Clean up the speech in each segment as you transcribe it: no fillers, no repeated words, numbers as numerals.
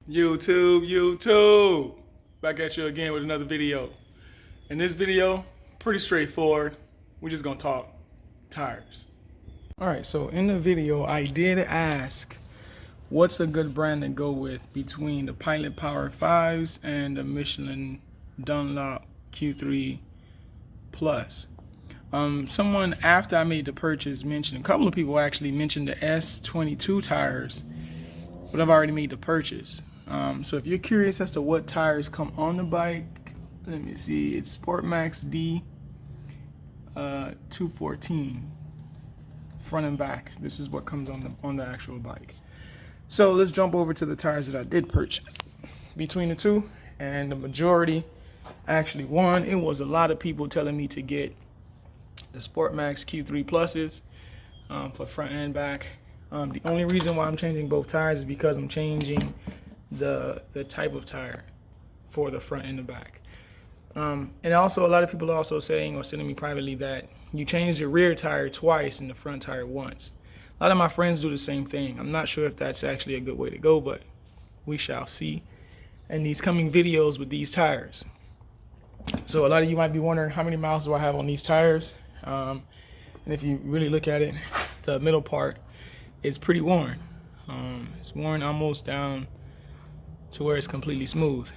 YouTube, back at you again with another video. In this video, pretty straightforward. We're just gonna talk tires. All right, so in the video, I did ask what's a good brand to go with between the Pilot Power 5s and the Michelin DUNLOP Q3 Plus. Someone after I made the purchase mentioned, a couple of people actually mentioned the S22 tires, but I've already made the purchase. So if you're curious as to what tires come on the bike, let me see, it's SportMax D 214 front and back. This is what comes on the actual bike. So let's jump over to the tires that I did purchase. Between the two, and the majority actually won. It was a lot of people telling me to get the SportMax Q3 Pluses for front and back. The only reason why I'm changing both tires is because I'm changing the type of tire for the front and the back. And also, a lot of people are also saying or sending me privately that you change your rear tire twice and the front tire once. A lot of my friends do the same thing. I'm not sure if that's actually a good way to go, but we shall see in these coming videos with these tires. So a lot of you might be wondering, how many miles do I have on these tires? And if you really look at it, the middle part is pretty worn. It's worn almost down to where it's completely smooth.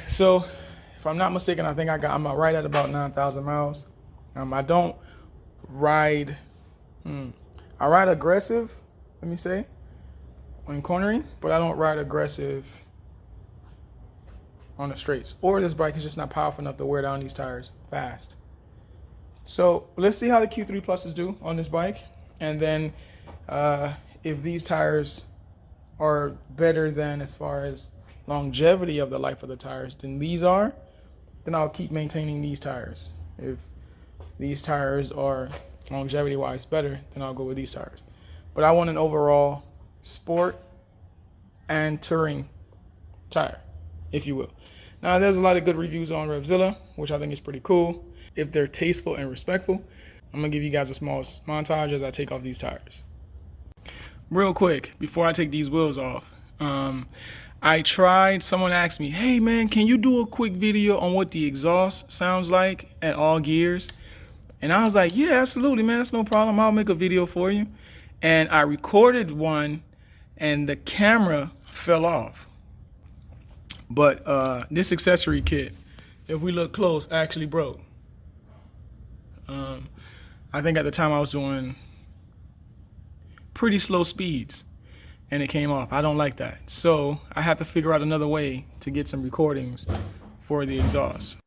So if I'm not mistaken, I think I'm right at about 9,000 miles. I don't ride, I ride aggressive, let me say, when cornering, but I don't ride aggressive on the straights, or this bike is just not powerful enough to wear down these tires fast. So let's see how the Q3 Pluses do on this bike, and then if these tires are better than as far as longevity of the life of the tires than these are, then I'll keep maintaining these tires. If these tires are longevity wise better, then I'll go with these tires. But I want an overall sport and touring tire, if you will. Now, there's a lot of good reviews on Revzilla, which I think is pretty cool. If they're tasteful and respectful, I'm gonna give you guys a small montage as I take off these tires. Real quick, before I take these wheels off, someone asked me, hey man, can you do a quick video on what the exhaust sounds like at all gears? And I was like, yeah, absolutely, man, that's no problem. I'll make a video for you. And I recorded one and the camera fell off. But this accessory kit, if we look close, actually broke. I think at the time I was doing pretty slow speeds and it came off. I don't like that. So I have to figure out another way to get some recordings for the exhaust.